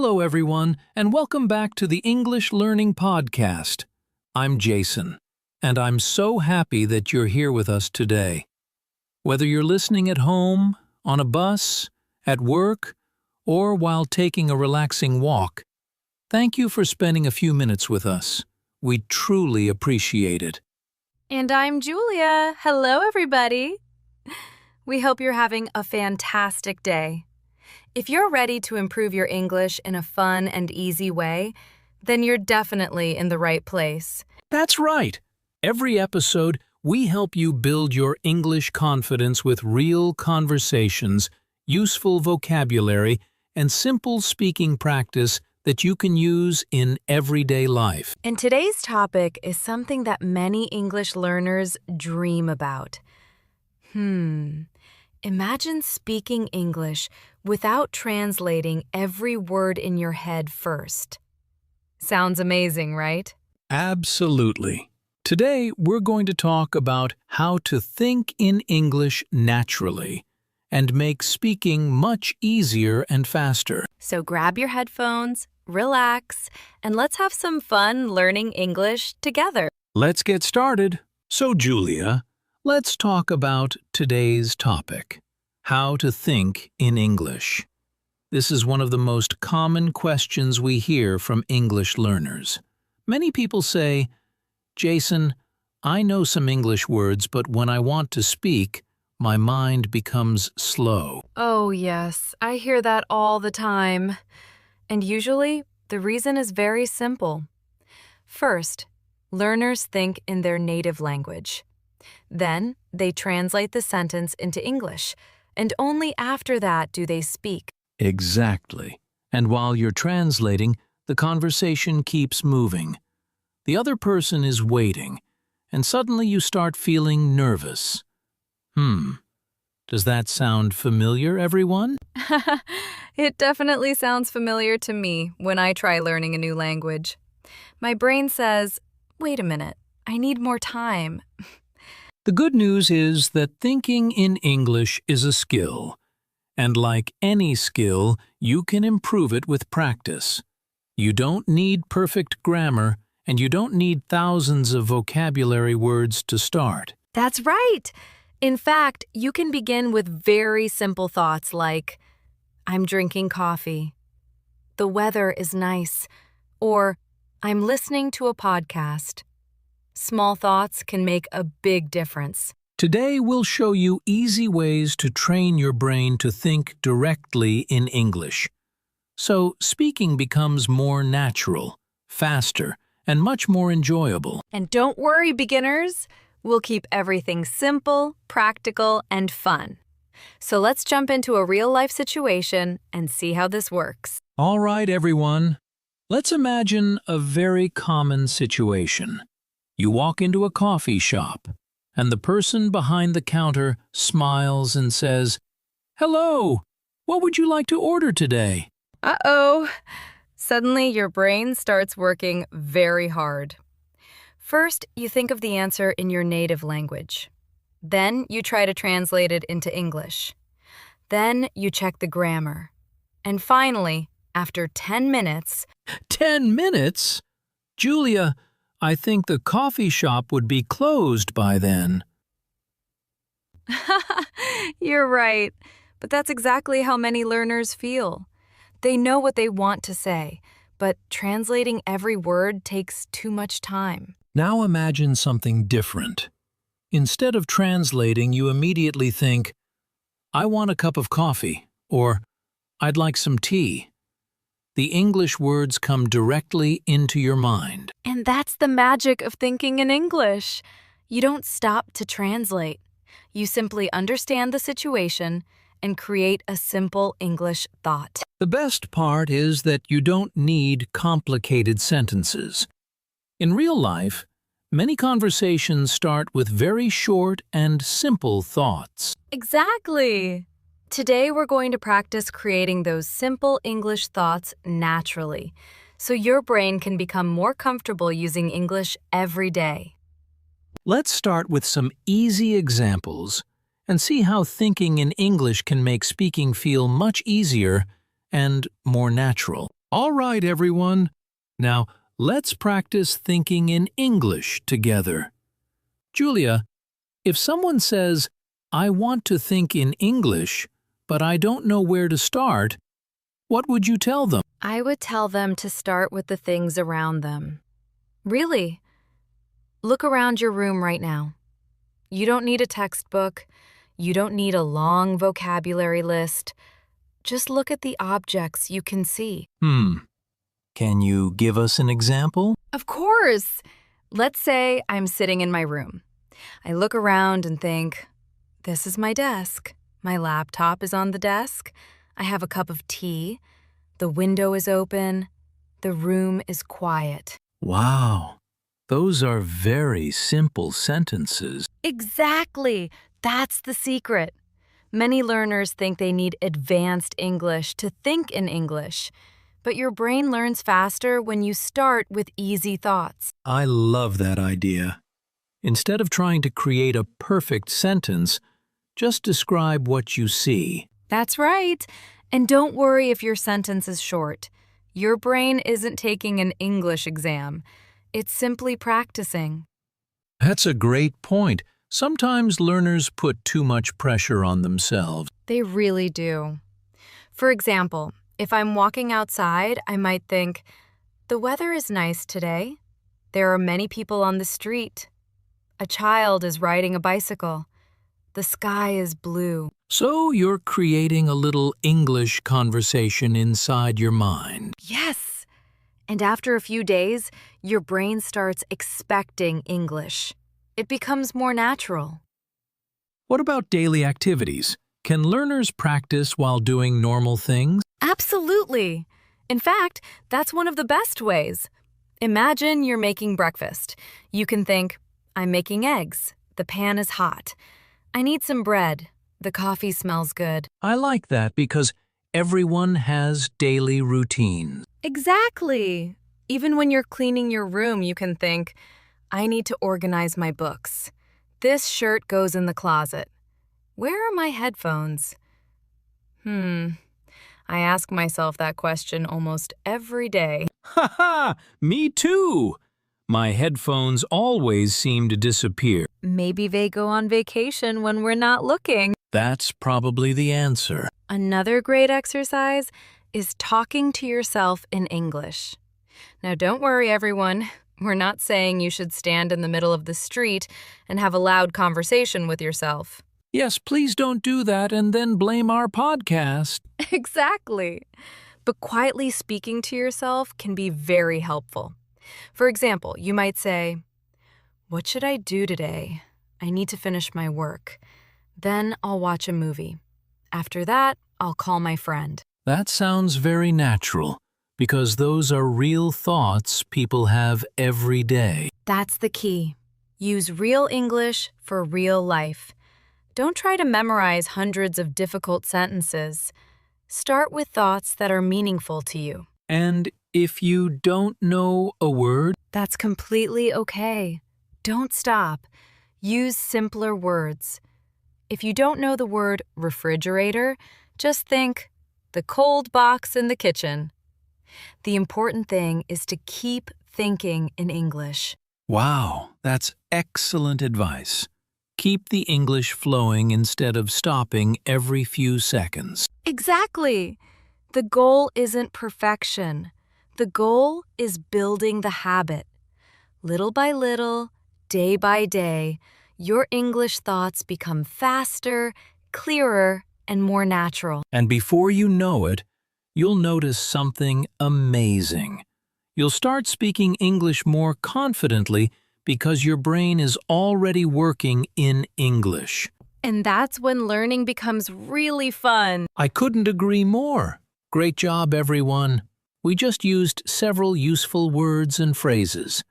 Hello, everyone, and welcome back to the English Learning Podcast. I'm Jason, and I'm so happy that you're here with us today. Whether you're listening at home, on a bus, at work, or while taking a relaxing walk, thank you for spending a few minutes with us. We truly appreciate it. And I'm Julia. Hello, everybody. We hope you're having a fantastic day. If you're ready to improve your English in a fun and easy way, then you're definitely in the right place. That's right. Every episode, we help you build your English confidence with real conversations, useful vocabulary, and simple speaking practice that you can use in everyday life. And today's topic is something that many English learners dream about. Imagine speaking English without translating every word in your head first. Sounds amazing, right? Absolutely. Today, we're going to talk about how to think in English naturally and make speaking much easier and faster. So grab your headphones, relax, and let's have some fun learning English together. Let's get started. So, Julia, let's talk about today's topic, how to think in English. This is one of the most common questions we hear from English learners. Many people say, Jason, I know some English words, but when I want to speak, my mind becomes slow. Oh, yes, I hear that all the time. And usually, the reason is very simple. First, learners think in their native language. Then, they translate the sentence into English, and only after that do they speak. Exactly. And while you're translating, the conversation keeps moving. The other person is waiting, and suddenly you start feeling nervous. Does that sound familiar, everyone? It definitely sounds familiar to me when I try learning a new language. My brain says, wait a minute, I need more time. The good news is that thinking in English is a skill, and like any skill, you can improve it with practice. You don't need perfect grammar, and you don't need thousands of vocabulary words to start. That's right! In fact, you can begin with very simple thoughts like, I'm drinking coffee, the weather is nice, or I'm listening to a podcast. Small thoughts can make a big difference. Today, we'll show you easy ways to train your brain to think directly in English. So speaking becomes more natural, faster, and much more enjoyable. And don't worry, beginners. We'll keep everything simple, practical, and fun. So let's jump into a real-life situation and see how this works. All right, everyone. Let's imagine a very common situation. You walk into a coffee shop, and the person behind the counter smiles and says, Hello, what would you like to order today? Uh-oh. Suddenly, your brain starts working very hard. First, you think of the answer in your native language. Then, you try to translate it into English. Then, you check the grammar. And finally, after 10 minutes... 10 minutes? Julia, I think the coffee shop would be closed by then. You're right. But that's exactly how many learners feel. They know what they want to say, but translating every word takes too much time. Now imagine something different. Instead of translating, you immediately think, I want a cup of coffee, or I'd like some tea. The English words come directly into your mind. And that's the magic of thinking in English. You don't stop to translate. You simply understand the situation and create a simple English thought. The best part is that you don't need complicated sentences. In real life, many conversations start with very short and simple thoughts. Exactly! Today we're going to practice creating those simple English thoughts naturally, so your brain can become more comfortable using English every day. Let's start with some easy examples and see how thinking in English can make speaking feel much easier and more natural. All right, everyone. Now, let's practice thinking in English together. Julia, if someone says, "I want to think in English, but I don't know where to start," what would you tell them? I would tell them to start with the things around them. Really, look around your room right now. You don't need a textbook. You don't need a long vocabulary list. Just look at the objects you can see. Can you give us an example? Of course! Let's say I'm sitting in my room. I look around and think, this is my desk. My laptop is on the desk. I have a cup of tea. The window is open. The room is quiet. Wow, those are very simple sentences. Exactly! That's the secret. Many learners think they need advanced English to think in English, but your brain learns faster when you start with easy thoughts. I love that idea. Instead of trying to create a perfect sentence, just describe what you see. That's right. And don't worry if your sentence is short. Your brain isn't taking an English exam. It's simply practicing. That's a great point. Sometimes learners put too much pressure on themselves. They really do. For example, if I'm walking outside, I might think, the weather is nice today. There are many people on the street. A child is riding a bicycle. The sky is blue. So you're creating a little English conversation inside your mind. Yes. And after a few days, your brain starts expecting English. It becomes more natural. What about daily activities? Can learners practice while doing normal things? Absolutely. In fact, that's one of the best ways. Imagine you're making breakfast. You can think, I'm making eggs. The pan is hot. I need some bread. The coffee smells good. I like that because everyone has daily routines. Exactly. Even when you're cleaning your room, you can think, I need to organize my books. This shirt goes in the closet. Where are my headphones? I ask myself that question almost every day. Ha ha! Me too! My headphones always seem to disappear. Maybe they go on vacation when we're not looking. That's probably the answer. Another great exercise is talking to yourself in English. Now, don't worry, everyone. We're not saying you should stand in the middle of the street and have a loud conversation with yourself. Yes, please don't do that and then blame our podcast. Exactly. But quietly speaking to yourself can be very helpful. For example, you might say, what should I do today? I need to finish my work. Then I'll watch a movie. After that, I'll call my friend. That sounds very natural, because those are real thoughts people have every day. That's the key. Use real English for real life. Don't try to memorize hundreds of difficult sentences. Start with thoughts that are meaningful to you. And if you don't know a word, That's completely okay. Don't stop. Use simpler words. If you don't know the word refrigerator, just think, the cold box in the kitchen. The important thing is to keep thinking in English. wow, that's excellent advice. Keep the English flowing instead of stopping every few seconds. Exactly. The goal isn't perfection. The goal is building the habit. Little by little, day by day, your English thoughts become faster, clearer, and more natural. And before you know it, you'll notice something amazing. You'll start speaking English more confidently because your brain is already working in English. And that's when learning becomes really fun. I couldn't agree more. Great job, everyone. We just used several useful words and phrases.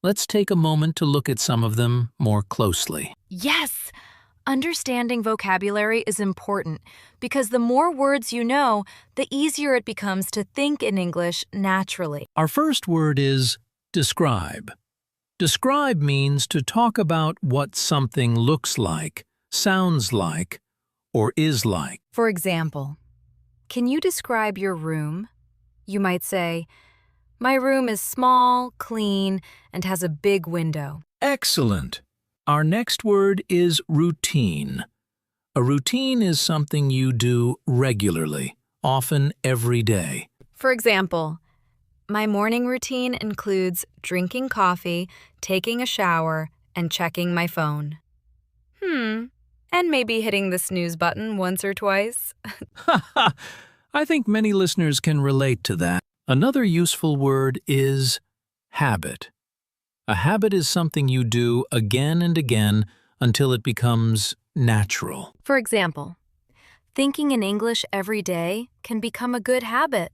Let's take a moment to look at some of them more closely. Yes! Understanding vocabulary is important because the more words you know, the easier it becomes to think in English naturally. Our first word is describe. Describe means to talk about what something looks like, sounds like, or is like. For example, can you describe your room? You might say, "My room is small, clean, and has a big window." Excellent! Our next word is routine. A routine is something you do regularly, often every day. For example, my morning routine includes drinking coffee, taking a shower, and checking my phone. And maybe hitting the snooze button once or twice. I think many listeners can relate to that. Another useful word is habit. A habit is something you do again and again until it becomes natural. For example, thinking in English every day can become a good habit.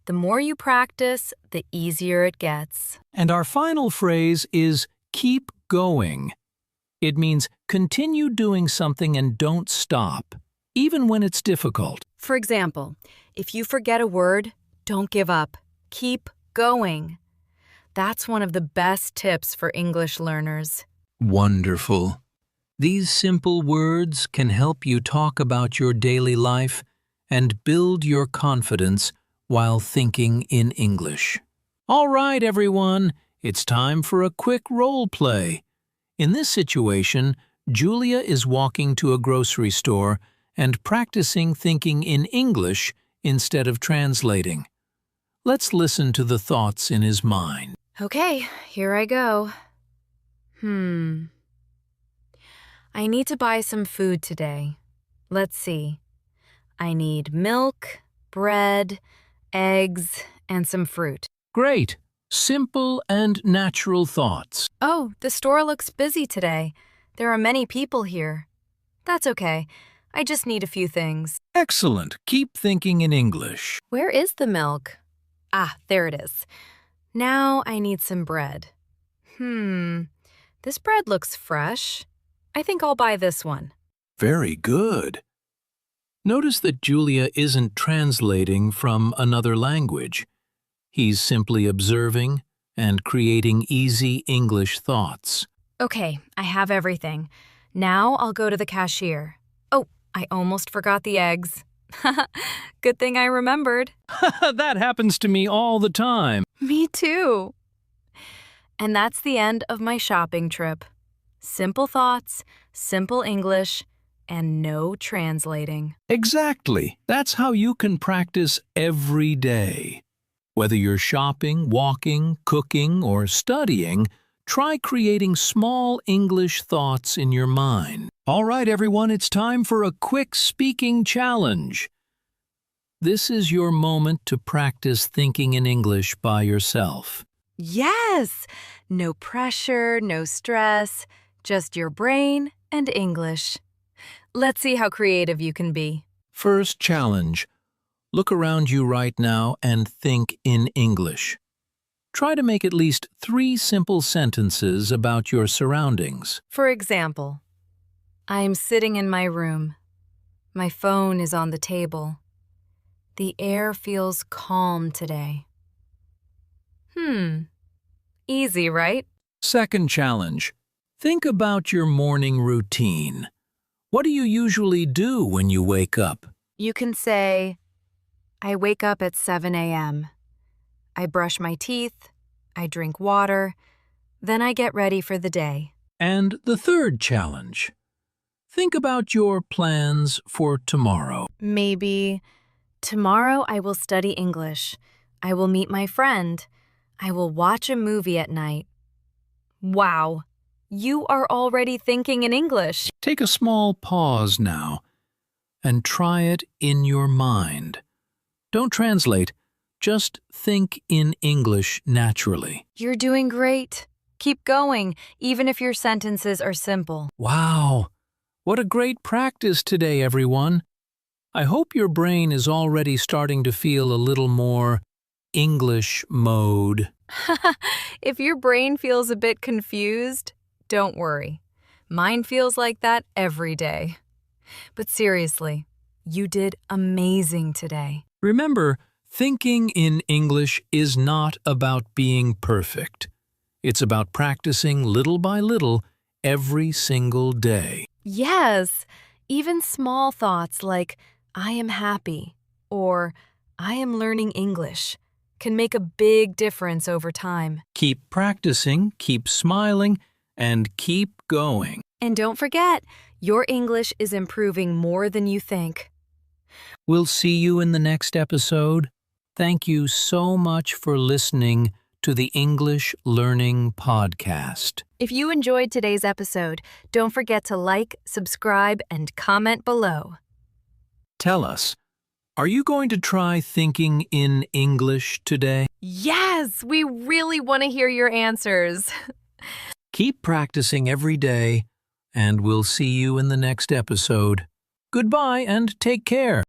The more you practice, the easier it gets. And our final phrase is keep going. It means continue doing something and don't stop, even when it's difficult. For example, if you forget a word, don't give up. Keep going. That's one of the best tips for English learners. Wonderful. These simple words can help you talk about your daily life and build your confidence while thinking in English. All right, everyone, it's time for a quick role play. In this situation, Julia is walking to a grocery store and practicing thinking in English instead of translating. Let's listen to the thoughts in his mind. Okay, here I go. I need to buy some food today. Let's see. I need milk, bread, eggs, and some fruit. Great! Simple and natural thoughts. Oh, the store looks busy today. There are many people here. That's okay. I just need a few things. Excellent. Keep thinking in English. Where is the milk? Ah, there it is. Now I need some bread. This bread looks fresh. I think I'll buy this one. Very good. Notice that Julia isn't translating from another language. He's simply observing and creating easy English thoughts. Okay, I have everything. Now I'll go to the cashier. Oh, I almost forgot the eggs. Good thing I remembered. That happens to me all the time. Me too. And that's the end of my shopping trip. Simple thoughts, simple English, and no translating. Exactly. That's how you can practice every day. Whether you're shopping, walking, cooking, or studying, try creating small English thoughts in your mind. All right, everyone, it's time for a quick speaking challenge. This is your moment to practice thinking in English by yourself. Yes! No pressure, no stress, just your brain and English. Let's see how creative you can be. First challenge. Look around you right now and think in English. Try to make at least 3 simple sentences about your surroundings. For example, I'm sitting in my room. My phone is on the table. The air feels calm today. Easy, right? Second challenge. Think about your morning routine. What do you usually do when you wake up? You can say, I wake up at 7 a.m. I brush my teeth, I drink water, then I get ready for the day. And the third challenge. Think about your plans for tomorrow. Maybe, tomorrow I will study English. I will meet my friend. I will watch a movie at night. Wow, you are already thinking in English. Take a small pause now and try it in your mind. Don't translate, just think in English naturally. You're doing great. Keep going, even if your sentences are simple. Wow, what a great practice today, everyone. I hope your brain is already starting to feel a little more English mode. If your brain feels a bit confused, don't worry. Mine feels like that every day. But seriously, you did amazing today. Remember, thinking in English is not about being perfect. It's about practicing little by little every single day. Yes, even small thoughts like, I am happy, or I am learning English can make a big difference over time. Keep practicing, keep smiling, and keep going. And don't forget, your English is improving more than you think. We'll see you in the next episode. Thank you so much for listening to the English Learning Podcast. If you enjoyed today's episode, don't forget to like, subscribe, and comment below. Tell us, are you going to try thinking in English today? Yes, we really want to hear your answers. Keep practicing every day, and we'll see you in the next episode. Goodbye and take care.